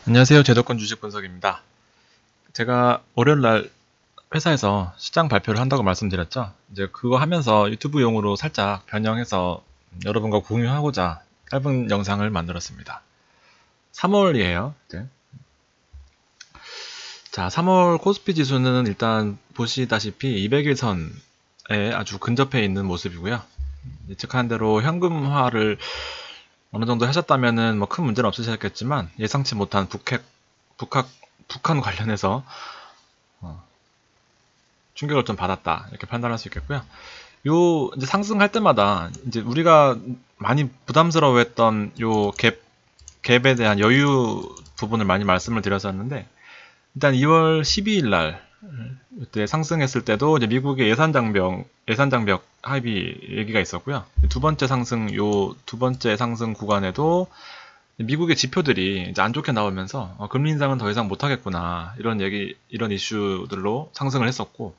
안녕하세요. 제도권 주식 분석입니다. 제가 월요일날 회사에서 시장 발표를 한다고 말씀드렸죠. 이제 그거 하면서 유튜브용으로 살짝 변형해서 여러분과 공유하고자 짧은 영상을 만들었습니다. 3월이에요. 네. 자, 3월 코스피 지수는 일단 보시다시피 200일선에 아주 근접해 있는 모습이고요. 예측한 대로 현금화를 어느 정도 하셨다면은 뭐 큰 문제는 없으셨겠지만 예상치 못한 북한 관련해서 충격을 좀 받았다 이렇게 판단할 수 있겠고요. 요 이제 상승할 때마다 이제 우리가 많이 부담스러워했던 요 갭에 대한 여유 부분을 많이 말씀을 드렸었는데 일단 2월 12일 날 그때 상승했을 때도 이제 미국의 예산 장벽 합의 얘기가 있었고요. 두 번째 상승 구간에도 미국의 지표들이 이제 안 좋게 나오면서 금리 인상은 더 이상 못 하겠구나 이런 이슈들로 상승을 했었고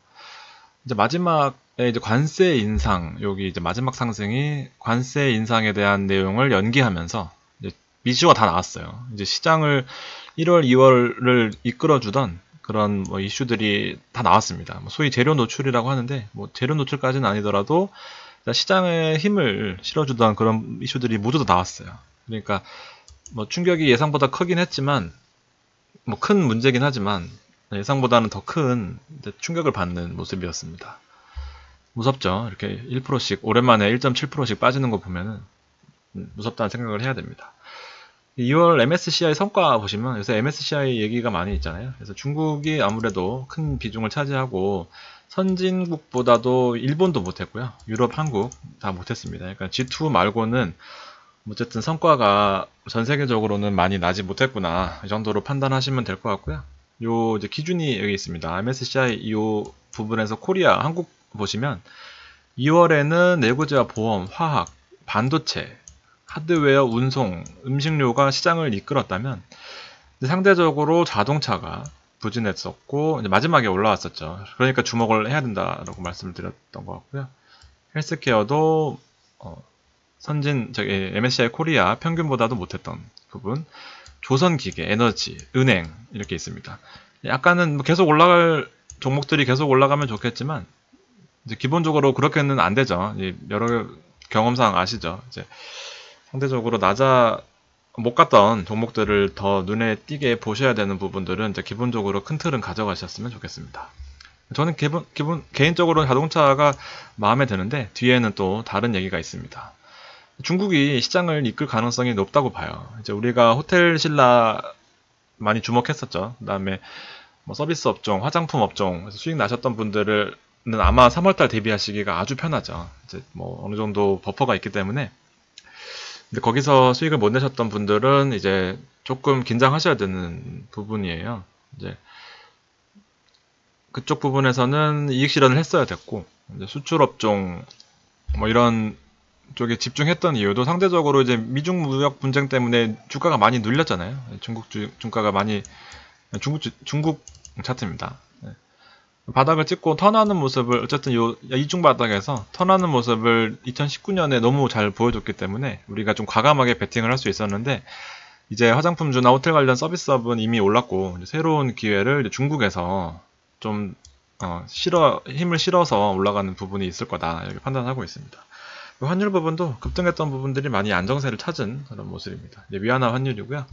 이제 마지막에 이제 관세 인상 여기 이제 마지막 상승이 관세 인상에 대한 내용을 연기하면서 이제 이슈가 다 나왔어요. 이제 시장을 1월, 2월을 이끌어주던 그런 뭐 이슈들이 다 나왔습니다. 소위 재료 노출이라고 하는데 뭐 재료 노출까지는 아니더라도 시장에 힘을 실어주던 그런 이슈들이 모두 다 나왔어요. 그러니까 뭐 충격이 예상보다 크긴 했지만 뭐 큰 문제긴 하지만 예상보다는 더 큰 충격을 받는 모습이었습니다. 무섭죠. 이렇게 1%씩 오랜만에 1.7%씩 빠지는 거 보면은 무섭다는 생각을 해야 됩니다. 2월 MSCI 성과 보시면 요새 MSCI 얘기가 많이 있잖아요. 그래서 중국이 아무래도 큰 비중을 차지하고 선진국보다도 일본도 못했고요. 유럽, 한국 다 못했습니다. 그러니까 G2 말고는 어쨌든 성과가 전 세계적으로는 많이 나지 못했구나. 이 정도로 판단하시면 될 것 같고요. 요 이제 기준이 여기 있습니다. MSCI 이 부분에서 코리아, 한국 보시면 2월에는 내구재와 보험, 화학, 반도체, 하드웨어, 운송, 음식료가 시장을 이끌었다면 상대적으로 자동차가 부진했었고 이제 마지막에 올라왔었죠. 그러니까 주목을 해야 된다라고 말씀을 드렸던 것 같고요. 헬스케어도 MSCI 코리아 평균보다도 못했던 부분, 조선기계, 에너지, 은행 이렇게 있습니다. 약간은 계속 올라갈 종목들이 계속 올라가면 좋겠지만 이제 기본적으로 그렇게는 안 되죠. 여러 경험상 아시죠. 이제 상대적으로 못 갔던 종목들을 더 눈에 띄게 보셔야 되는 부분들은 이제 기본적으로 큰 틀은 가져가셨으면 좋겠습니다. 저는 개인적으로 자동차가 마음에 드는데 뒤에는 또 다른 얘기가 있습니다. 중국이 시장을 이끌 가능성이 높다고 봐요. 이제 우리가 호텔 신라 많이 주목했었죠. 그다음에 뭐 서비스 업종, 화장품 업종 수익 나셨던 분들은 아마 3월달 대비하시기가 아주 편하죠. 이제 뭐 어느 정도 버퍼가 있기 때문에. 근데 거기서 수익을 못 내셨던 분들은 이제 조금 긴장하셔야 되는 부분이에요. 이제 그쪽 부분에서는 이익 실현을 했어야 됐고, 이제 수출 업종 뭐 이런 쪽에 집중했던 이유도 상대적으로 이제 미중 무역 분쟁 때문에 주가가 많이 눌렸잖아요. 중국 차트입니다. 바닥을 찍고 턴하는 모습을 어쨌든 이중 바닥에서 턴하는 모습을 2019년에 너무 잘 보여줬기 때문에 우리가 좀 과감하게 베팅을 할 수 있었는데 이제 화장품주나 호텔 관련 서비스업은 이미 올랐고 새로운 기회를 중국에서 좀 힘을 실어서 올라가는 부분이 있을 거다 이렇게 판단하고 있습니다. 환율 부분도 급등했던 부분들이 많이 안정세를 찾은 그런 모습입니다. 위안화 환율이고요.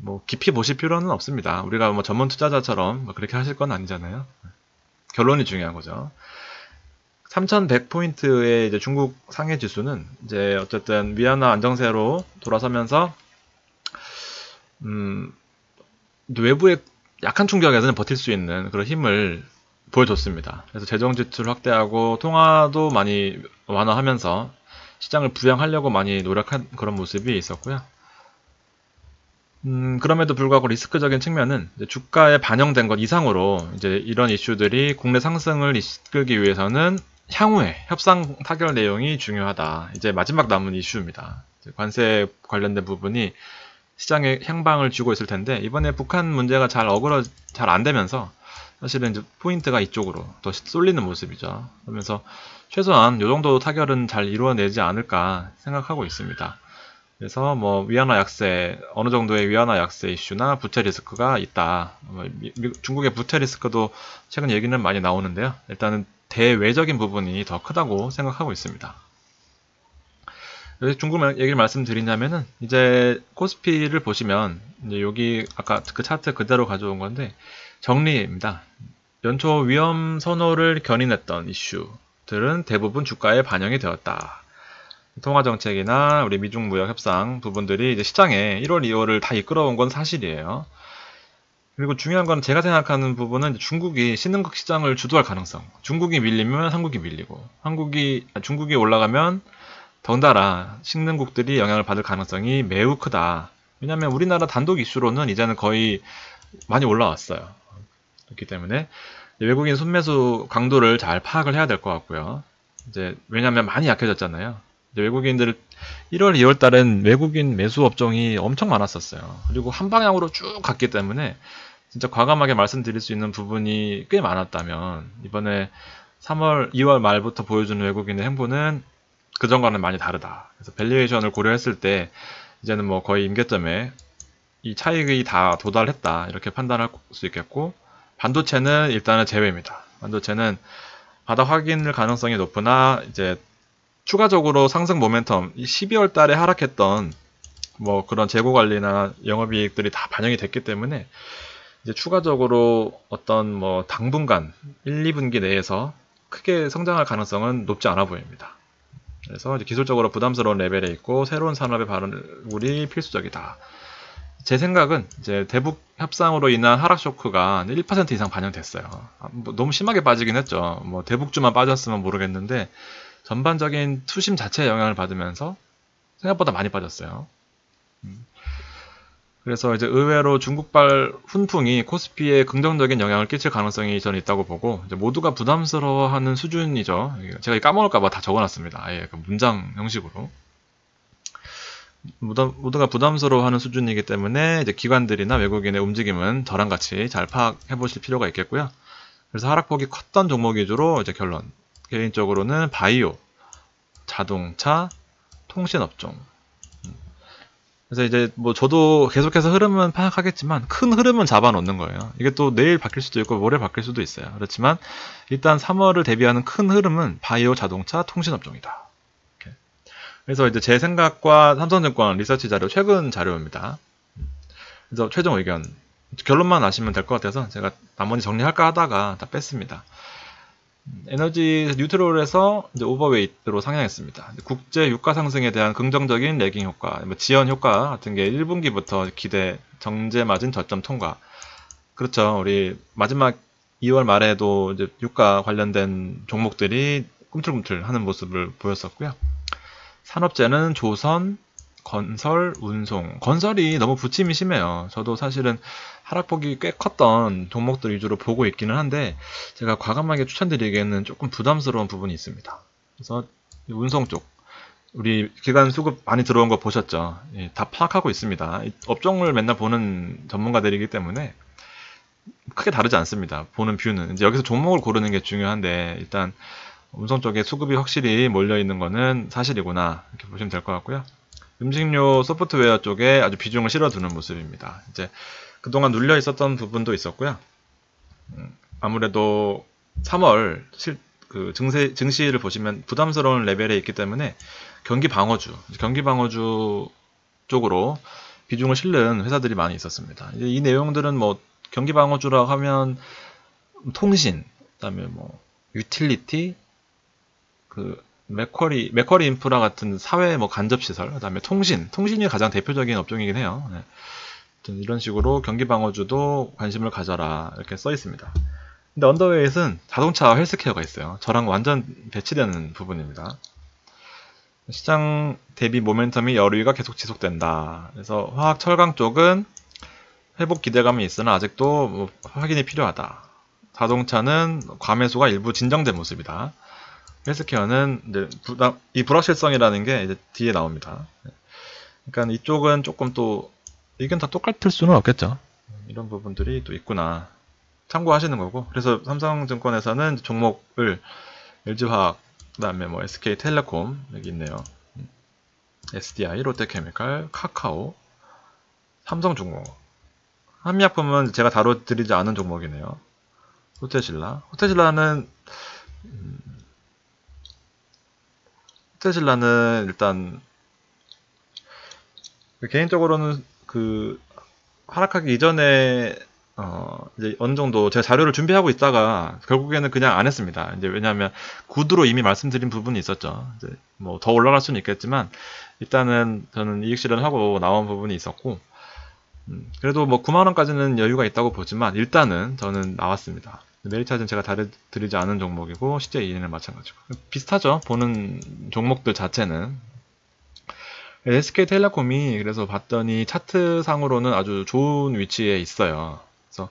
뭐 깊이 보실 필요는 없습니다. 우리가 뭐 전문 투자자처럼 그렇게 하실 건 아니잖아요. 결론이 중요한 거죠. 3,100포인트의 이제 중국 상해 지수는 이제 어쨌든 위안화 안정세로 돌아서면서 외부의 약한 충격에서는 버틸 수 있는 그런 힘을 보여줬습니다. 그래서 재정 지출 확대하고 통화도 많이 완화하면서 시장을 부양하려고 많이 노력한 그런 모습이 있었고요. 그럼에도 불구하고 리스크적인 측면은 이제 주가에 반영된 것 이상으로 이제 이런 이슈들이 국내 상승을 이끌기 위해서는 향후에 협상 타결 내용이 중요하다. 이제 마지막 남은 이슈입니다. 관세 관련된 부분이 시장에 향방을 쥐고 있을 텐데 이번에 북한 문제가 잘 안 되면서 사실은 이제 포인트가 이쪽으로 더 쏠리는 모습이죠. 그러면서 최소한 이 정도 타결은 잘 이루어내지 않을까 생각하고 있습니다. 그래서 뭐 위안화 약세, 어느 정도의 위안화 약세 이슈나 부채 리스크가 있다. 중국의 부채 리스크도 최근 얘기는 많이 나오는데요. 일단은 대외적인 부분이 더 크다고 생각하고 있습니다. 왜 중국 얘기를 말씀드리냐면은 이제 코스피를 보시면 이제 여기 아까 그 차트 그대로 가져온 건데 정리입니다. 연초 위험 선호를 견인했던 이슈들은 대부분 주가에 반영이 되었다. 통화정책이나 우리 미중 무역 협상 부분들이 이제 시장에 1월, 2월을 다 이끌어온 건 사실이에요. 그리고 중요한 건 제가 생각하는 부분은 중국이 신흥국 시장을 주도할 가능성. 중국이 밀리면 한국이 밀리고, 중국이 올라가면 덩달아 신흥국들이 영향을 받을 가능성이 매우 크다. 왜냐하면 우리나라 단독 이슈로는 이제는 거의 많이 올라왔어요. 그렇기 때문에 외국인 순매수 강도를 잘 파악을 해야 될 것 같고요. 이제 왜냐하면 많이 약해졌잖아요. 외국인들 1월, 2월 달엔 외국인 매수 업종이 엄청 많았었어요. 그리고 한 방향으로 쭉 갔기 때문에 진짜 과감하게 말씀드릴 수 있는 부분이 꽤 많았다면 이번에 3월, 2월 말부터 보여주는 외국인의 행보는 그전과는 많이 다르다. 그래서 밸류에이션을 고려했을 때 이제는 뭐 거의 임계점에 이 차익이 다 도달했다. 이렇게 판단할 수 있겠고 반도체는 일단은 제외입니다. 반도체는 바닥 확인을 가능성이 높으나 이제 추가적으로 상승 모멘텀, 이 12월 달에 하락했던 뭐 그런 재고 관리나 영업이익들이 다 반영이 됐기 때문에 이제 추가적으로 어떤 뭐 당분간 1, 2분기 내에서 크게 성장할 가능성은 높지 않아 보입니다. 그래서 이제 기술적으로 부담스러운 레벨에 있고 새로운 산업의 발굴이 필수적이다. 제 생각은 이제 대북 협상으로 인한 하락 쇼크가 1% 이상 반영됐어요. 뭐 너무 심하게 빠지긴 했죠. 뭐 대북주만 빠졌으면 모르겠는데 전반적인 투심 자체에 영향을 받으면서 생각보다 많이 빠졌어요. 그래서 이제 의외로 중국발 훈풍이 코스피에 긍정적인 영향을 끼칠 가능성이 저는 있다고 보고 이제 모두가 부담스러워하는 수준이죠. 제가 까먹을까봐 다 적어놨습니다. 아예 문장 형식으로. 모두가 부담스러워하는 수준이기 때문에 이제 기관들이나 외국인의 움직임은 저랑 같이 잘 파악해 보실 필요가 있겠고요. 그래서 하락폭이 컸던 종목 위주로 이제 결론. 개인적으로는 바이오, 자동차, 통신업종. 그래서 이제 뭐 저도 계속해서 흐름은 파악하겠지만 큰 흐름은 잡아놓는 거예요. 이게 또 내일 바뀔 수도 있고 모레 바뀔 수도 있어요. 그렇지만 일단 3월을 대비하는 큰 흐름은 바이오, 자동차, 통신업종이다. 이렇게. 그래서 이제 제 생각과 삼성증권 리서치 자료 최근 자료입니다. 그래서 최종 의견 결론만 아시면 될 것 같아서 제가 나머지 정리할까 하다가 다 뺐습니다. 에너지 뉴트럴에서 이제 오버웨이트로 상향했습니다. 국제 유가 상승에 대한 긍정적인 레깅 효과, 뭐 지연 효과 같은 게 1분기부터 기대, 정제 마진 저점 통과. 그렇죠. 우리 마지막 2월 말에도 이제 유가 관련된 종목들이 꿈틀꿈틀 하는 모습을 보였었고요. 산업재는 조선, 건설, 운송. 건설이 너무 부침이 심해요. 저도 사실은 하락폭이 꽤 컸던 종목들 위주로 보고 있기는 한데 제가 과감하게 추천드리기에는 조금 부담스러운 부분이 있습니다. 그래서 운송 쪽 우리 기관 수급 많이 들어온 거 보셨죠? 예, 다 파악하고 있습니다. 업종을 맨날 보는 전문가들이기 때문에 크게 다르지 않습니다. 보는 뷰는 이제 여기서 종목을 고르는 게 중요한데 일단 운송 쪽에 수급이 확실히 몰려 있는 거는 사실이구나 이렇게 보시면 될 것 같고요. 음식료 소프트웨어 쪽에 아주 비중을 실어두는 모습입니다. 이제 그동안 눌려 있었던 부분도 있었고요. 아무래도 3월 증시를 보시면 부담스러운 레벨에 있기 때문에 경기 방어주 쪽으로 비중을 실는 회사들이 많이 있었습니다. 이 내용들은 뭐 경기 방어주라고 하면 통신, 그다음에 뭐 유틸리티, 맥쿼리 인프라 같은 사회 뭐 간접 시설, 그다음에 통신이 가장 대표적인 업종이긴 해요. 네. 이런 식으로 경기 방어주도 관심을 가져라 이렇게 써 있습니다. 근데 언더웨이트는 자동차와 헬스케어가 있어요. 저랑 완전 배치되는 부분입니다. 시장 대비 모멘텀이 여유가 계속 지속된다. 그래서 화학 철강 쪽은 회복 기대감이 있으나 아직도 뭐 확인이 필요하다. 자동차는 과매수가 일부 진정된 모습이다. 헬스케어는 이제 이 불확실성이라는 게 이제 뒤에 나옵니다. 그러니까 이쪽은 조금 또 의견 다 똑같을 수는 없겠죠. 이런 부분들이 또 있구나. 참고하시는 거고. 그래서 삼성증권에서는 종목을 LG화학, 그다음에 뭐 SK텔레콤 여기 있네요. SDI, 롯데케미칼, 카카오, 삼성중공업. 한미약품은 제가 다뤄드리지 않은 종목이네요. 호텔신라. 호텔신라는 일단 개인적으로는 그 하락하기 이전에 이제 어느 정도 제가 자료를 준비하고 있다가 결국에는 그냥 안 했습니다. 이제 왜냐하면 구두로 이미 말씀드린 부분이 있었죠. 이제 뭐 더 올라갈 수는 있겠지만 일단은 저는 이익 실현하고 나온 부분이 있었고 그래도 뭐 9만 원까지는 여유가 있다고 보지만 일단은 저는 나왔습니다. 메리차즈는 제가 다뤄드리지 않은 종목이고 CJEN은 마찬가지고 비슷하죠. 보는 종목들 자체는. SK텔레콤이 그래서 봤더니 차트상으로는 아주 좋은 위치에 있어요. 그래서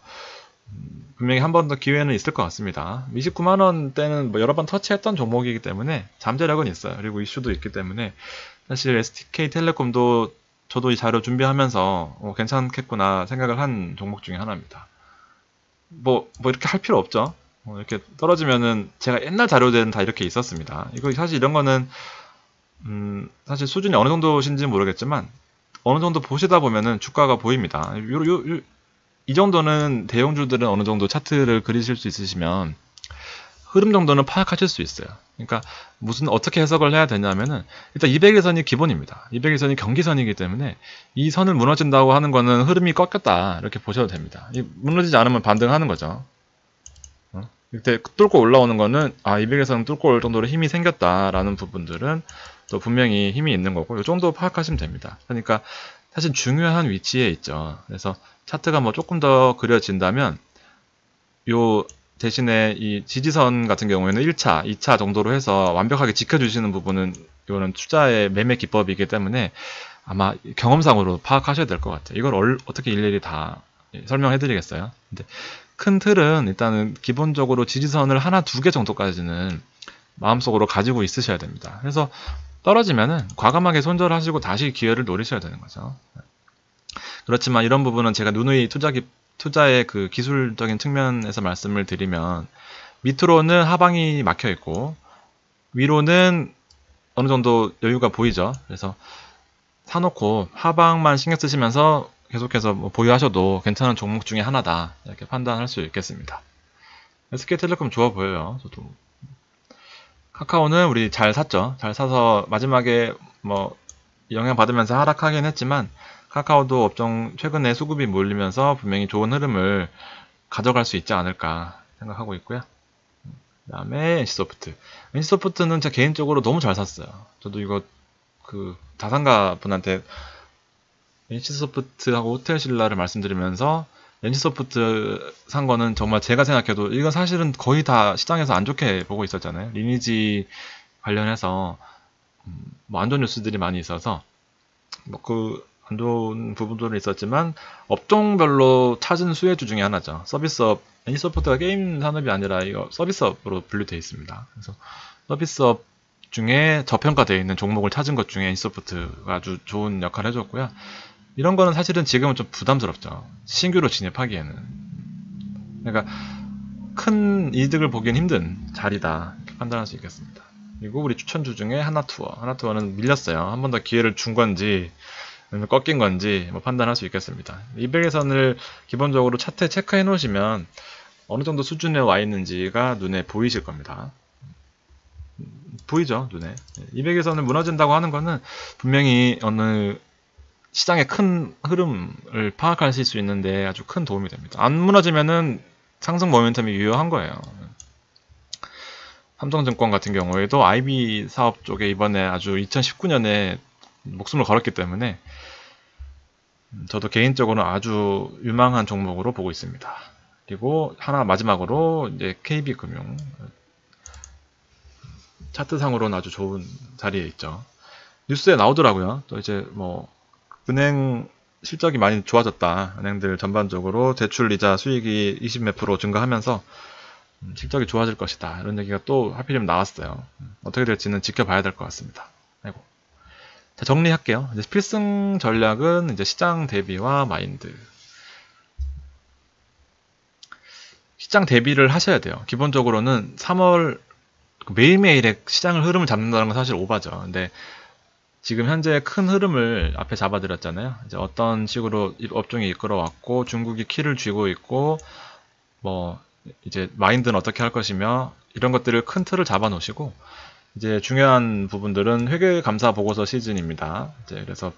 분명히 한 번 더 기회는 있을 것 같습니다. 29만 원대는 뭐 여러 번 터치했던 종목이기 때문에 잠재력은 있어요. 그리고 이슈도 있기 때문에 사실 SK텔레콤도 저도 이 자료 준비하면서 괜찮겠구나 생각을 한 종목 중에 하나입니다. 뭐 이렇게 할 필요 없죠. 이렇게 떨어지면은 제가 옛날 자료들은 다 이렇게 있었습니다. 이거 사실 이런 거는 사실 수준이 어느 정도신지 모르겠지만 어느 정도 보시다 보면은 주가가 보입니다. 이 정도는 대형주들은 어느 정도 차트를 그리실 수 있으시면 흐름 정도는 파악하실 수 있어요. 그러니까 어떻게 해석을 해야 되냐면은 일단 200일선이 기본입니다. 200일선이 경기선이기 때문에 이 선을 무너진다고 하는 거는 흐름이 꺾였다 이렇게 보셔도 됩니다. 무너지지 않으면 반등하는 거죠. 이때 뚫고 올라오는 거는 200일선 뚫고 올 정도로 힘이 생겼다라는 부분들은 또 분명히 힘이 있는 거고 이 정도 파악하시면 됩니다. 그러니까 사실 중요한 위치에 있죠. 그래서 차트가 뭐 조금 더 그려진다면 요 대신에 이 지지선 같은 경우에는 1차, 2차 정도로 해서 완벽하게 지켜주시는 부분은 이거는 투자의 매매 기법이기 때문에 아마 경험상으로 파악하셔야 될 것 같아요. 이걸 어떻게 일일이 다 설명해 드리겠어요. 근데 큰 틀은 일단은 기본적으로 지지선을 하나, 두 개 정도까지는 마음속으로 가지고 있으셔야 됩니다. 그래서 떨어지면은 과감하게 손절하시고 다시 기회를 노리셔야 되는 거죠. 그렇지만 이런 부분은 제가 누누이 투자의 그 기술적인 측면에서 말씀을 드리면 밑으로는 하방이 막혀 있고 위로는 어느 정도 여유가 보이죠. 그래서 사놓고 하방만 신경 쓰시면서 계속해서 뭐 보유하셔도 괜찮은 종목 중에 하나다 이렇게 판단할 수 있겠습니다. SK텔레콤 좋아 보여요. 저도. 카카오는 우리 잘 샀죠. 잘 사서 마지막에 뭐 영향받으면서 하락하긴 했지만 카카오도 업종 최근에 수급이 몰리면서 분명히 좋은 흐름을 가져갈 수 있지 않을까 생각하고 있고요. 그 다음에 NC소프트. NC소프트는 제가 개인적으로 너무 잘 샀어요. 저도 이거 그 자산가 분한테 NC소프트하고 호텔신라를 말씀드리면서 NC소프트 산 거는 정말 제가 생각해도 이건 사실은 거의 다 시장에서 안 좋게 보고 있었잖아요. 리니지 관련해서 뭐 안 좋은 뉴스들이 많이 있어서 뭐 그 안 좋은 부분들은 있었지만 업종별로 찾은 수혜주 중에 하나죠. 서비스업. NC소프트가 게임 산업이 아니라 이거 서비스업으로 분류되어 있습니다. 그래서 서비스업 중에 저평가되어 있는 종목을 찾은 것 중에 NC소프트가 아주 좋은 역할을 해줬고요. 이런 거는 사실은 지금은 좀 부담스럽죠. 신규로 진입하기에는. 그러니까 큰 이득을 보기엔 힘든 자리다 이렇게 판단할 수 있겠습니다. 그리고 우리 추천주 중에 하나투어. 하나투어는 밀렸어요. 한 번 더 기회를 준 건지 아니면 꺾인 건지 뭐 판단할 수 있겠습니다. 200일선을 기본적으로 차트에 체크해 놓으시면 어느 정도 수준에 와 있는지가 눈에 보이실 겁니다. 보이죠? 눈에. 200일선을 무너진다고 하는 거는 분명히 어느 시장의 큰 흐름을 파악하실 수 있는데 아주 큰 도움이 됩니다. 안 무너지면은 상승 모멘텀이 유효한 거예요. 삼성증권 같은 경우에도 IB 사업 쪽에 이번에 아주 2019년에 목숨을 걸었기 때문에 저도 개인적으로 아주 유망한 종목으로 보고 있습니다. 그리고 하나 마지막으로 이제 KB금융 차트상으로는 아주 좋은 자리에 있죠. 뉴스에 나오더라고요. 또 이제 뭐 은행 실적이 많이 좋아졌다. 은행들 전반적으로 대출 이자 수익이 20몇 프로 증가하면서 실적이 좋아질 것이다. 이런 얘기가 또 하필이면 나왔어요. 어떻게 될지는 지켜봐야 될 것 같습니다. 아이고. 자, 정리할게요. 이제 필승 전략은 이제 시장 대비와 마인드. 시장 대비를 하셔야 돼요. 기본적으로는 3월 매일매일의 시장을 흐름을 잡는다는 건 사실 오바죠. 근데 지금 현재 큰 흐름을 앞에 잡아드렸잖아요. 이제 어떤 식으로 업종이 이끌어왔고 중국이 키를 쥐고 있고 뭐 이제 마인드는 어떻게 할 것이며 이런 것들을 큰 틀을 잡아 놓으시고 이제 중요한 부분들은 회계감사 보고서 시즌입니다. 이제 그래서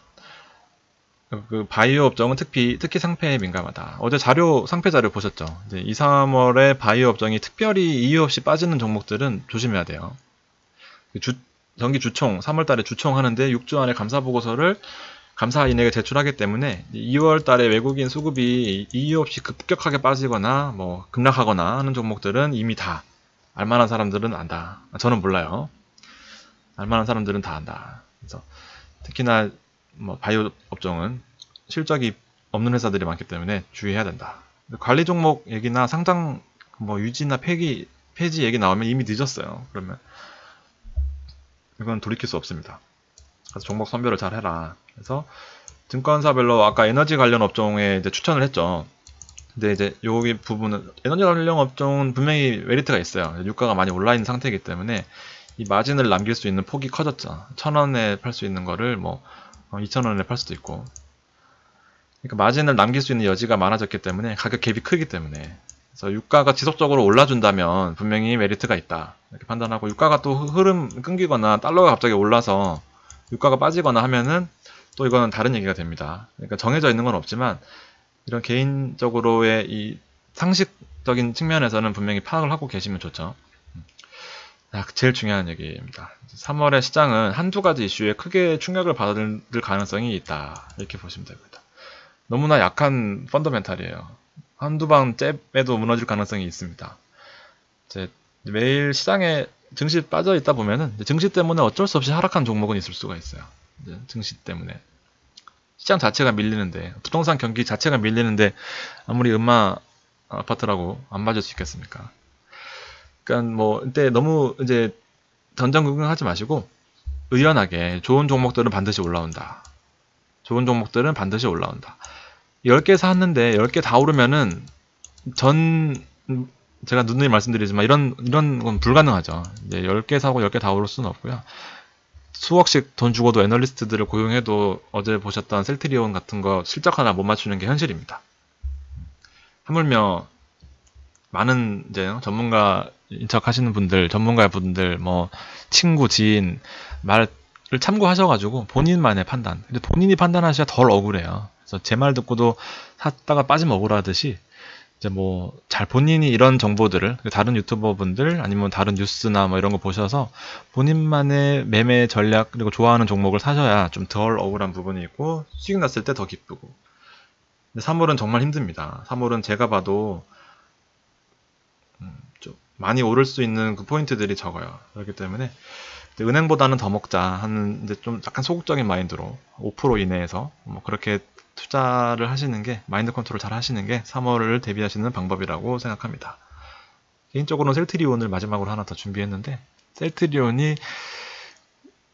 그 바이오 업종은 특히 상패에 민감하다. 어제 상패 자료 보셨죠? 이제 2, 3월에 바이오 업종이 특별히 이유 없이 빠지는 종목들은 조심해야 돼요. 정기 주총, 3월 달에 주총하는데 6주 안에 감사 보고서를 감사인에게 제출하기 때문에 2월 달에 외국인 수급이 이유 없이 급격하게 빠지거나 뭐 급락하거나 하는 종목들은 이미 다 알만한 사람들은 안다. 저는 몰라요. 알만한 사람들은 다 안다. 그래서 특히나 뭐 바이오 업종은 실적이 없는 회사들이 많기 때문에 주의해야 된다. 관리 종목 얘기나 상장 뭐 유지나 폐지 얘기 나오면 이미 늦었어요. 그러면 이건 돌이킬 수 없습니다. 그래서 종목 선별을 잘 해라. 그래서 증권사별로 아까 에너지 관련 업종에 이제 추천을 했죠. 근데 이제 여기 부분은 에너지 관련 업종은 분명히 메리트가 있어요. 유가가 많이 올라 있는 상태이기 때문에 이 마진을 남길 수 있는 폭이 커졌죠. 1,000원에 팔 수 있는 거를 뭐 2,000원에 팔 수도 있고. 그러니까 마진을 남길 수 있는 여지가 많아졌기 때문에 가격 갭이 크기 때문에 그래서 유가가 지속적으로 올라준다면 분명히 메리트가 있다 이렇게 판단하고 유가가 또 흐름 끊기거나 달러가 갑자기 올라서 유가가 빠지거나 하면은 또 이거는 다른 얘기가 됩니다. 그러니까 정해져 있는 건 없지만 이런 개인적으로의 이 상식적인 측면에서는 분명히 파악을 하고 계시면 좋죠. 제일 중요한 얘기입니다. 3월의 시장은 한두 가지 이슈에 크게 충격을 받을 가능성이 있다 이렇게 보시면 됩니다. 너무나 약한 펀더멘탈이에요. 한두 방 잽에도 무너질 가능성이 있습니다. 이제 매일 시장에 증시 빠져 있다 보면은 증시 때문에 어쩔 수 없이 하락한 종목은 있을 수가 있어요. 이제 증시 때문에 시장 자체가 밀리는데 부동산 경기 자체가 밀리는데 아무리 음마 아파트라고 안 맞을 수 있겠습니까? 그러니까 뭐 이때 너무 이제 던전긍긍하지 마시고 의연하게 좋은 종목들은 반드시 올라온다. 좋은 종목들은 반드시 올라온다. 10개 샀는데 10개 다 오르면은 제가 누누이 말씀드리지만 이런 건 불가능하죠. 이제 10개 사고 10개 다 오를 수는 없고요. 수억씩 돈 주고도 애널리스트들을 고용해도 어제 보셨던 셀트리온 같은 거 실적 하나 못 맞추는 게 현실입니다. 하물며 많은 이제 전문가인 척 하시는 분들, 전문가분들, 뭐 친구, 지인 말을 참고하셔가지고 본인만의 판단. 근데 본인이 판단하셔야 덜 억울해요. 그래서 제 말 듣고도 샀다가 빠지면 억울하듯이 이제 뭐 잘 본인이 이런 정보들을 다른 유튜버 분들 아니면 다른 뉴스나 뭐 이런 거 보셔서 본인만의 매매 전략 그리고 좋아하는 종목을 사셔야 좀 덜 억울한 부분이 있고 수익 났을 때 더 기쁘고. 근데 3월은 정말 힘듭니다. 3월은 제가 봐도 좀 많이 오를 수 있는 그 포인트들이 적어요. 그렇기 때문에 은행보다는 더 먹자 하는 이제 좀 약간 소극적인 마인드로 5% 이내에서 뭐 그렇게 투자를 하시는 게 마인드 컨트롤 잘 하시는 게 3월을 대비하시는 방법이라고 생각합니다. 개인적으로는 셀트리온을 마지막으로 하나 더 준비했는데 셀트리온이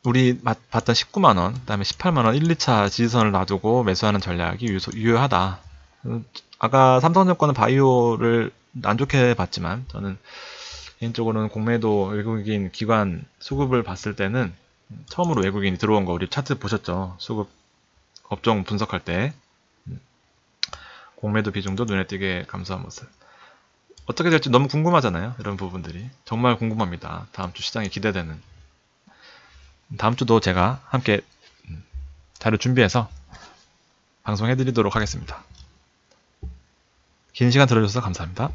우리 봤던 19만원 그 다음에 18만원 1, 2차 지지선을 놔두고 매수하는 전략이 유효하다. 아까 삼성증권은 바이오를 안 좋게 봤지만 저는 개인적으로는 공매도 외국인 기관 수급을 봤을 때는 처음으로 외국인이 들어온 거 우리 차트 보셨죠? 수급 업종 분석할 때 공매도 비중도 눈에 띄게 감소한 모습. 어떻게 될지 너무 궁금하잖아요. 이런 부분들이 정말 궁금합니다. 다음 주 시장이 기대되는. 다음 주도 제가 함께 자료 준비해서 방송해드리도록 하겠습니다. 긴 시간 들어주셔서 감사합니다.